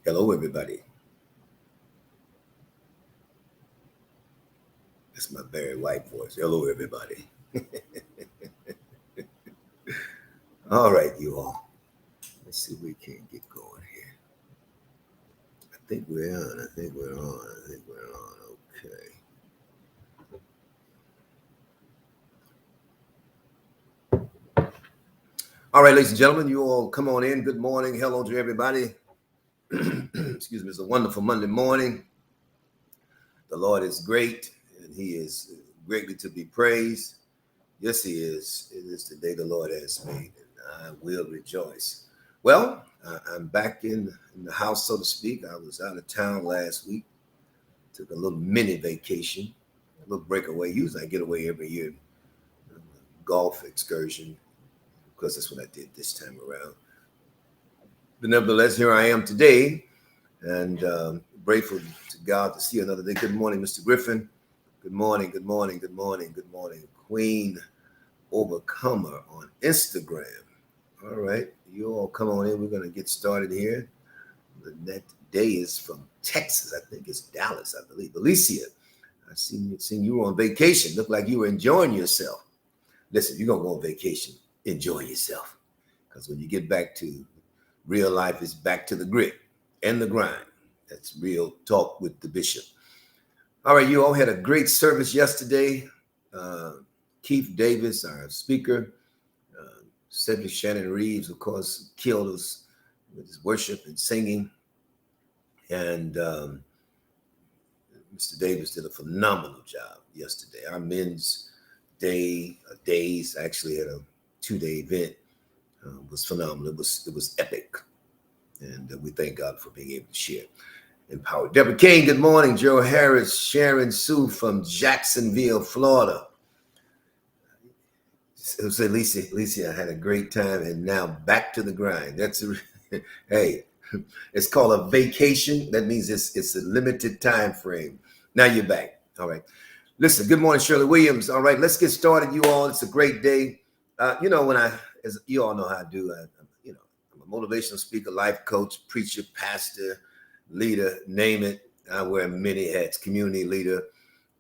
Hello, everybody. That's my very white voice. Hello, everybody. All right, you all. Let's see if we can get going here. I think we're on. I think we're on. I think we're on. Okay. All right, ladies and gentlemen, you all come on in. Good morning. Hello to everybody. Excuse me. It's a wonderful Monday morning. The Lord is great, and He is greatly to be praised. Yes, He is. It is the day the Lord has made, and I will rejoice. Well, I'm back in the house, so to speak. I was out of town last week. Took a little mini vacation, a little breakaway. Usually I get away every year. Golf excursion, because that's what I did this time around. But nevertheless, here I am today, and grateful to God to see another day. Good morning, Mr. Griffin. Good morning, good morning, good morning, good morning. Queen Overcomer on Instagram. All right, you all come on in. We're going to get started here. The next day is from Texas. I think it's Dallas, I believe. Alicia, I seen you were on vacation. Looked like you were enjoying yourself. Listen, you're going to go on vacation. Enjoy yourself. Because when you get back to real life, it's back to the grit and the grind. That's real talk with the bishop. All right, you all had a great service yesterday. Keith Davis, our speaker, Cedric Shannon Reeves, of course, killed us with his worship and singing. And Mr. Davis did a phenomenal job yesterday. Our men's days actually had a 2-day event. Was phenomenal. It was epic. And we thank God for being able to share. Empowered. Deborah King, good morning. Joe Harris, Sharon Sue from Jacksonville, Florida. So Alicia, I had a great time, and now back to the grind. Hey, it's called a vacation. That means it's a limited time frame. Now you're back. All right. Listen, good morning, Shirley Williams. All right, let's get started, you all. It's a great day. As you all know how I do, I'm a motivational speaker, life coach, preacher, pastor, leader, name it. I wear many hats, community leader.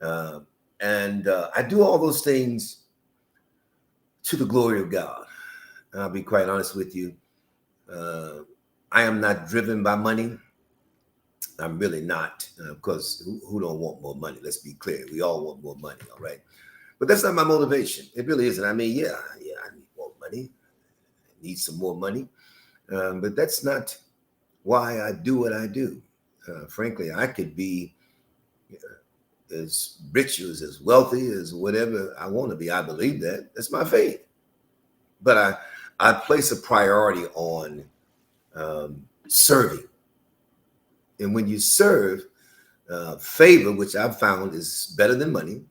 And I do all those things to the glory of God. And I'll be quite honest with you. I am not driven by money. I'm really not, because who don't want more money? Let's be clear. We all want more money, all right? But that's not my motivation. It really isn't. I mean, yeah, I need more money. I need some more money. But that's not why I do what I do. Frankly, I could be as rich as wealthy as whatever I want to be. I believe that. That's my faith. But I place a priority on serving. And when you serve, favor, which I've found is better than money,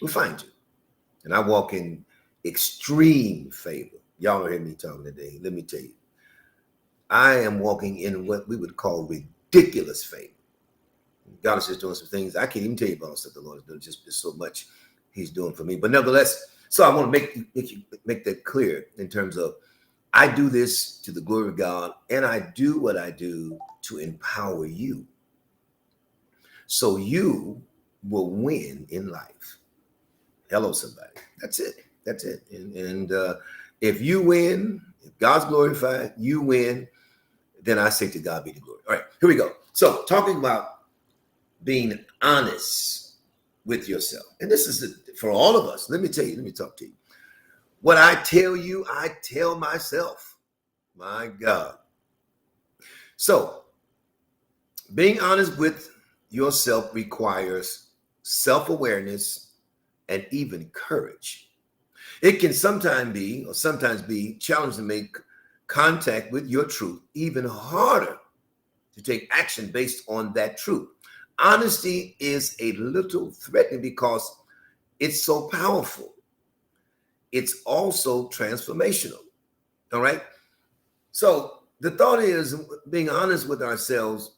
will find you. And I walk in extreme favor. Y'all don't hear me talking today. Let me tell you. I am walking in what we would call ridiculous favor. God is just doing some things. I can't even tell you about stuff the Lord is doing. Just so much He's doing for me. But nevertheless, so I want to make that clear in terms of I do this to the glory of God, and I do what I do to empower you, so you will win in life. Hello, somebody. That's it. That's it. And if you win, if God's glorified, you win, then I say to God be the glory. All right, here we go. So talking about being honest with yourself. And this is for all of us. Let me talk to you. What I tell you, I tell myself. My God. So being honest with yourself requires self-awareness and even courage. It can sometimes be challenging to make contact with your truth, even harder to take action based on that truth. Honesty is a little threatening because it's so powerful. It's also transformational. All right. So the thought is being honest with ourselves.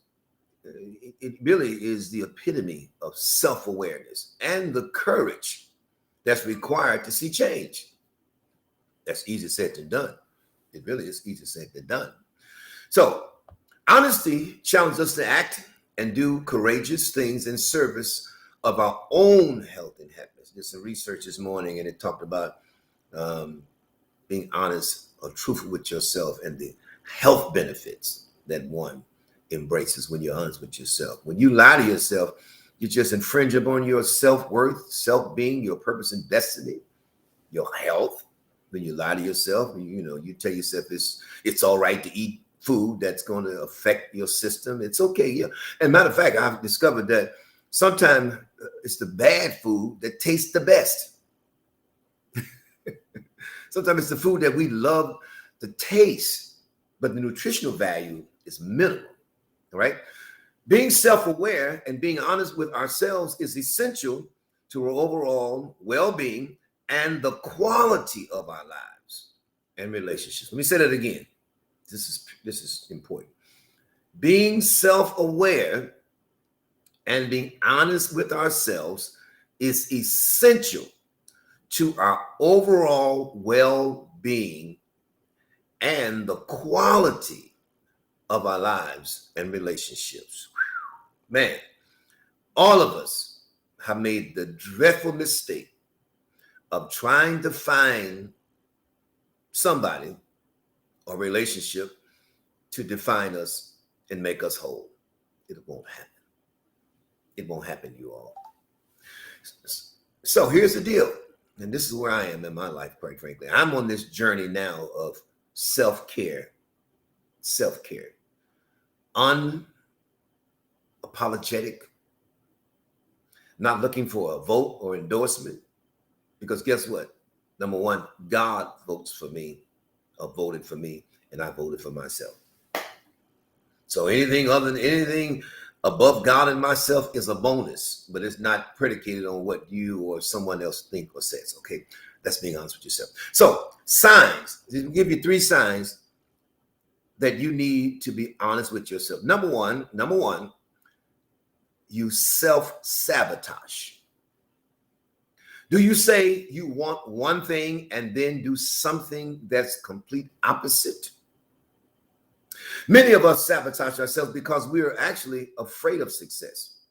It really is the epitome of self-awareness and the courage that's required to see change. That's easier said than done. It really is easier said than done. So Honesty challenges us to act and do courageous things in service of our own health and happiness. Did some research this morning, and it talked about um, being honest or truthful with yourself and the health benefits that one embraces when you're honest with yourself. When you lie to yourself, you just infringe upon your self-worth, self-being, your purpose and destiny, your health. When you lie to yourself, you tell yourself it's all right to eat food that's going to affect your system. It's okay. Yeah. And matter of fact, I've discovered that sometimes it's the bad food that tastes the best. Sometimes it's the food that we love the taste, but the nutritional value is minimal. All right. Being self-aware and being honest with ourselves is essential to our overall well-being and the quality of our lives and relationships. Let me say that again. This is important. Being self-aware and being honest with ourselves is essential to our overall well-being and the quality of our lives and relationships. Man, all of us have made the dreadful mistake of trying to find somebody or relationship to define us and make us whole. It won't happen. It won't happen, you all. So here's the deal. And this is where I am in my life, quite frankly. I'm on this journey now of self-care. Self-care. Unapologetic. Not looking for a vote or endorsement. Because guess what? Number one, God votes for me, or voted for me, and I voted for myself. So anything above God and myself is a bonus, but it's not predicated on what you or someone else think or says. Okay, that's being honest with yourself. So signs, I'll give you 3 signs that you need to be honest with yourself. Number one, you self-sabotage. Do you say you want one thing and then do something that's complete opposite? Many of us sabotage ourselves because we are actually afraid of success.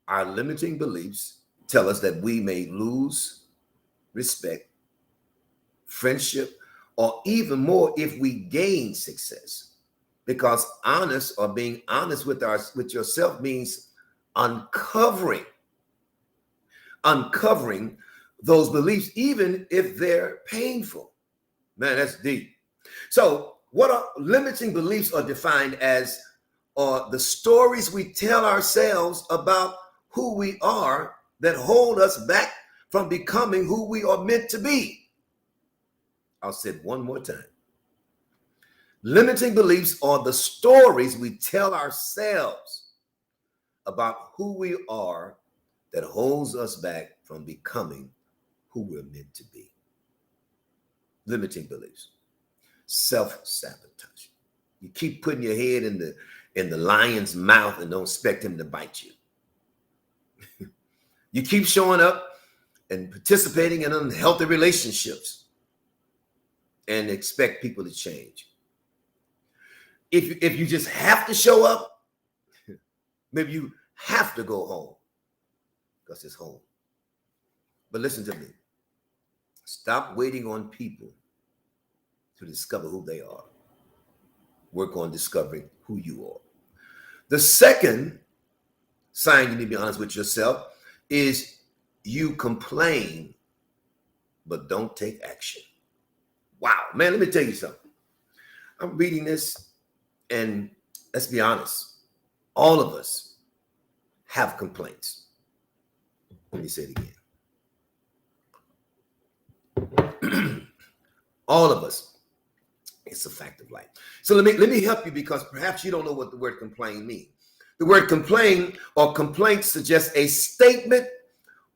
Our limiting beliefs tell us that we may lose respect, friendship, or even more if we gain success. Because being honest with yourself means uncovering those beliefs, even if they're painful. Man, that's deep. So what are limiting beliefs are defined as the stories we tell ourselves about who we are that hold us back from becoming who we are meant to be. I'll say it one more time. Limiting beliefs are the stories we tell ourselves about who we are that holds us back from becoming who we're meant to be. Limiting beliefs. Self-sabotage. You keep putting your head in the lion's mouth and don't expect him to bite you. You keep showing up and participating in unhealthy relationships and expect people to change. If you just have to show up, maybe you have to go home because it's home. But listen to me. Stop waiting on people to discover who they are. Work on discovering who you are. The second sign you need to be honest with yourself is you complain, but don't take action. Wow, man, let me tell you something. I'm reading this, and let's be honest. All of us have complaints. Let me say it again. All of us. It's a fact of life. So let me help you, because perhaps you don't know what the word complain means. The word complain or complaint suggests a statement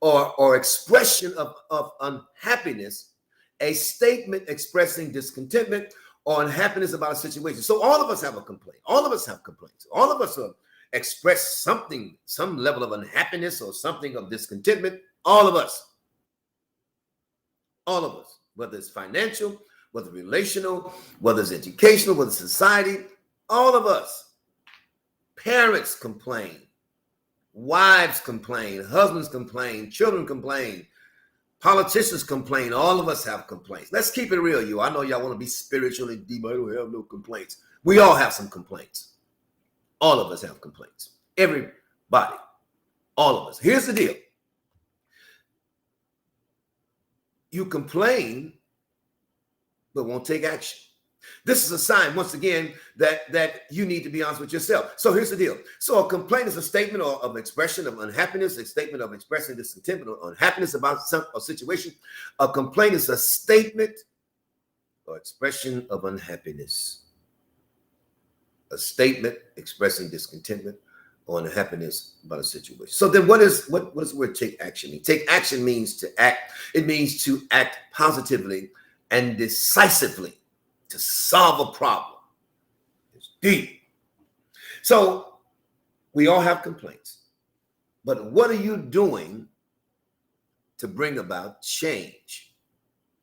or expression of unhappiness, a statement expressing discontentment or unhappiness about a situation. So all of us have a complaint. All of us have complaints. All of us express something, some level of unhappiness or something of discontentment. All of us, whether it's financial, whether relational, whether it's educational, whether it's society, all of us. Parents complain. Wives complain. Husbands complain. Children complain. Politicians complain. All of us have complaints. Let's keep it real, you. I know y'all want to be spiritually deep. I don't have no complaints. We all have some complaints. All of us have complaints. Everybody. All of us. Here's the deal. You complain, but won't take action. This is a sign, once again, that you need to be honest with yourself. So here's the deal. So a complaint is a statement or of expression of unhappiness, a statement of expressing discontent or unhappiness about a situation. A complaint is a statement or expression of unhappiness. A statement expressing discontentment or unhappiness about a situation. So then what does the word take action mean? Take action means to act. It means to act positively and decisively to solve a problem. It's deep. So we all have complaints, but what are you doing to bring about change?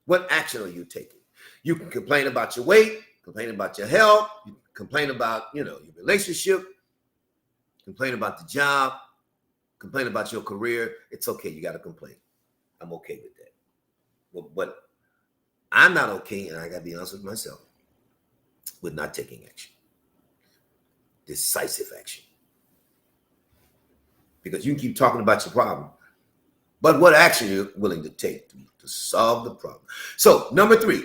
What action are you taking? You can complain about your weight, complain about your health, you can complain about, your relationship, complain about the job, complain about your career. It's okay. You got to complain. I'm okay with that. But I'm not okay, and I got to be honest with myself, with not taking action. Decisive action. Because you can keep talking about your problem, but what action you're willing to take to solve the problem. So, number 3,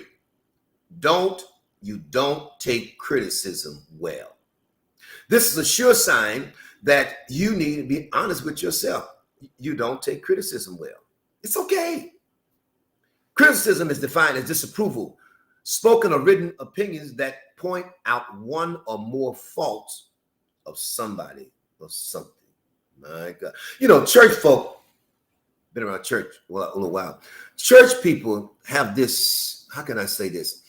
you don't take criticism well. This is a sure sign that you need to be honest with yourself. You don't take criticism well. It's okay. Criticism is defined as disapproval, spoken or written opinions that point out one or more faults of somebody or something. My God. Church folk, been around church a little while. Church people have this, how can I say this?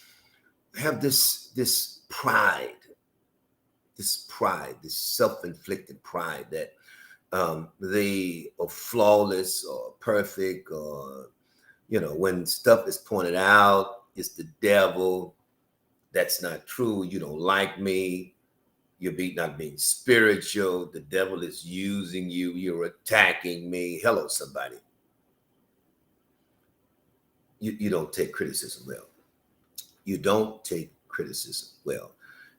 Have this pride, this self-inflicted pride that they are flawless or perfect, or when stuff is pointed out, it's the devil. That's not true. You don't like me. You're not being spiritual. The devil is using you. You're attacking me. Hello, somebody. You don't take criticism well. You don't take criticism well.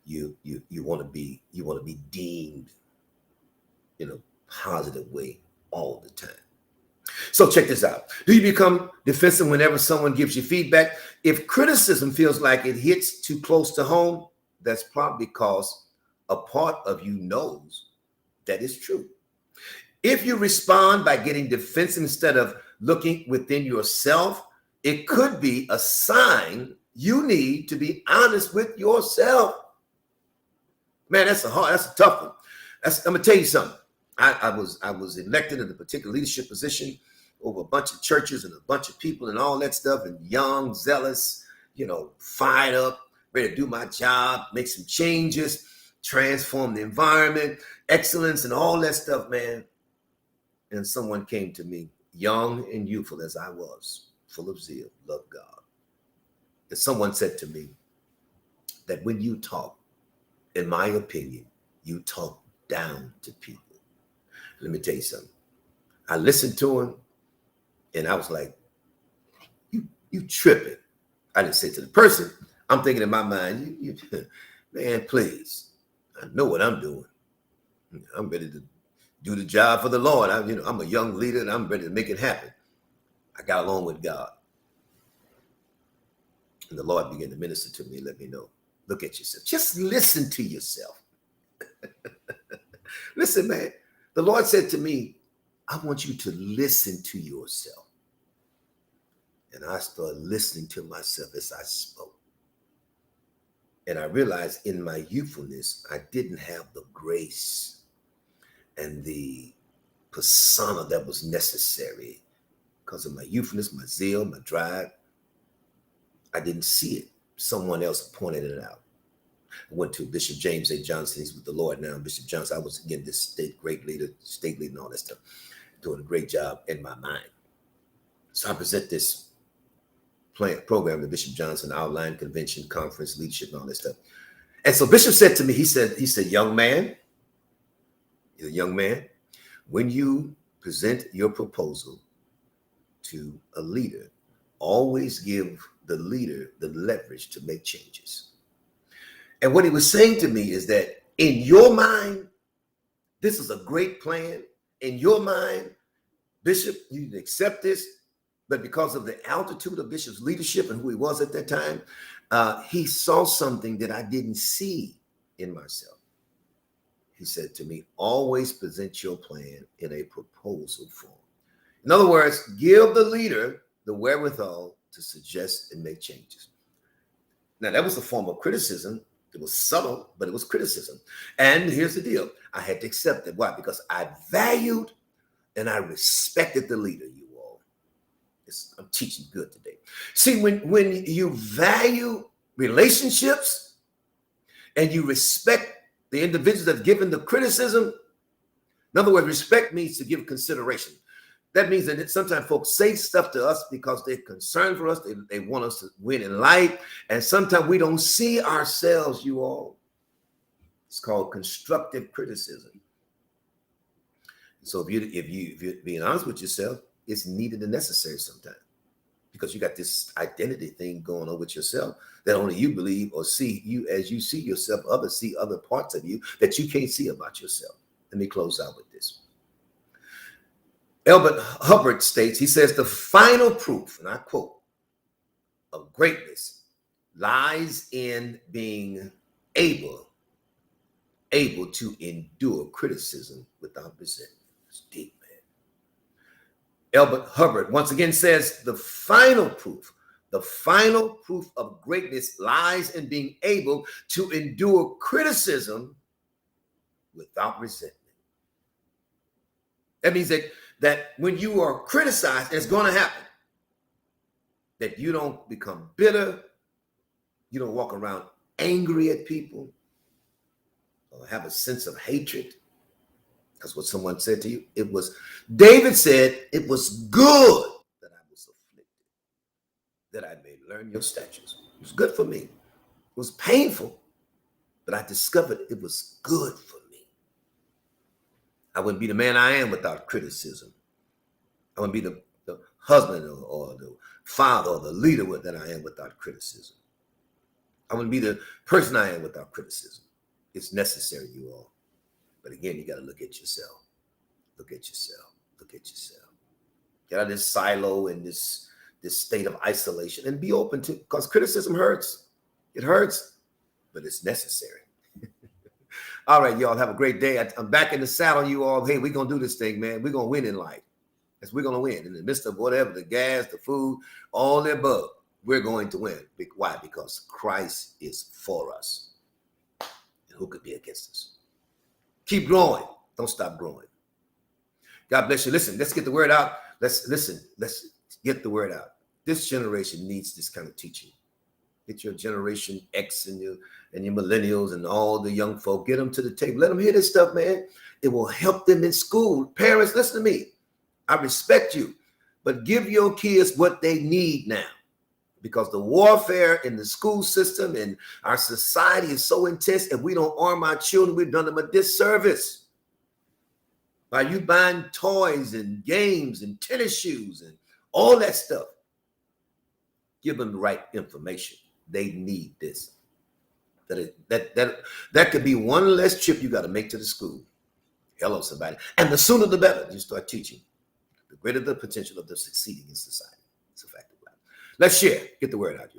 You want to be deemed in a positive way all the time. So check this out. Do you become defensive whenever someone gives you feedback? If criticism feels like it hits too close to home, that's probably because a part of you knows that is true. If you respond by getting defensive instead of looking within yourself, it could be a sign you need to be honest with yourself. Man, that's a tough one. I'm gonna tell you something. I was elected in a particular leadership position over a bunch of churches and a bunch of people and all that stuff, and young, zealous, fired up, ready to do my job, make some changes, transform the environment, excellence, and all that stuff, man. And someone came to me, young and youthful as I was, full of zeal, love God. And someone said to me that when you talk, in my opinion, you talk down to people. Let me tell you something. I listened to him and I was like, you tripping. I didn't say it to the person. I'm thinking in my mind, man, please. I know what I'm doing. I'm ready to do the job for the Lord. I'm a young leader and I'm ready to make it happen. I got along with God. And the Lord began to minister to me and let me know, look at yourself. Just listen to yourself. Listen, man. The Lord said to me, I want you to listen to yourself. And I started listening to myself as I spoke. And I realized in my youthfulness, I didn't have the grace and the persona that was necessary because of my youthfulness, my zeal, my drive. I didn't see it. Someone else pointed it out. I went to Bishop James A. Johnson. He's with the Lord now. Bishop Johnson, I was, again, this state leader and all that stuff, doing a great job in my mind. So I present this program to Bishop Johnson, outline, convention, conference, leadership, and all that stuff. And so Bishop said to me, he said, young man, a young man, when you present your proposal to a leader, always give the leader the leverage to make changes. And what he was saying to me is that in your mind, this is a great plan. In your mind, Bishop, you can accept this, but because of the altitude of Bishop's leadership and who he was at that time, he saw something that I didn't see in myself. He said to me, always present your plan in a proposal form. In other words, give the leader the wherewithal to suggest and make changes. Now, that was a form of criticism. It was subtle, but it was criticism. And here's the deal. I had to accept it. Why? Because I valued and I respected the leader, you all. I'm teaching good today. See, when you value relationships and you respect the individuals that have given the criticism, in other words, respect means to give consideration. That means that sometimes folks say stuff to us because they're concerned for us. They want us to win in life. And sometimes we don't see ourselves, you all. It's called constructive criticism. So if you're being honest with yourself, it's needed and necessary sometimes, because you got this identity thing going on with yourself that only you believe or see. You as you see yourself, others see other parts of you that you can't see about yourself. Let me close out with this. Elbert Hubbard states, he says, the final proof, and I quote, of greatness lies in being able to endure criticism without resentment. It's deep, man. Elbert Hubbard once again says, the final proof of greatness lies in being able to endure criticism without resentment. That means that when you are criticized, it's going to happen, that you don't become bitter, you don't walk around angry at people or have a sense of hatred. That's what someone said to you. David said, it was good that I was afflicted, that I may learn your statutes. It was good for me. It was painful, but I discovered it was good for me. I wouldn't be the man I am without criticism. I wouldn't be the husband or the father or the leader that I am without criticism. I wouldn't be the person I am without criticism. It's necessary, you all. But again, you got to look at yourself. Look at yourself. Look at yourself. Get out of this silo and this state of isolation and be open to, because criticism hurts. It hurts, but it's necessary. All right, y'all, have a great day. I'm back in the saddle, you all. Hey, we're going to do this thing, man. We're going to win in life. Yes, we're going to win. In the midst of whatever, the gas, the food, all the above, we're going to win. Why? Because Christ is for us. And who could be against us? Keep growing. Don't stop growing. God bless you. Listen, let's get the word out. Let's get the word out. This generation needs this kind of teaching. Get your generation X and your millennials and all the young folk. Get them to the table. Let them hear this stuff, man. It will help them in school. Parents, listen to me. I respect you, but give your kids what they need now, because the warfare in the school system and our society is so intense. If we don't arm our children, we've done them a disservice. By you buying toys and games and tennis shoes and all that stuff, give them the right information. They need this. That could be one less trip you got to make to the school. Hello, somebody. And the sooner the better you start teaching, the greater the potential of them succeeding in society. It's a fact of life. Let's share. Get the word out, you.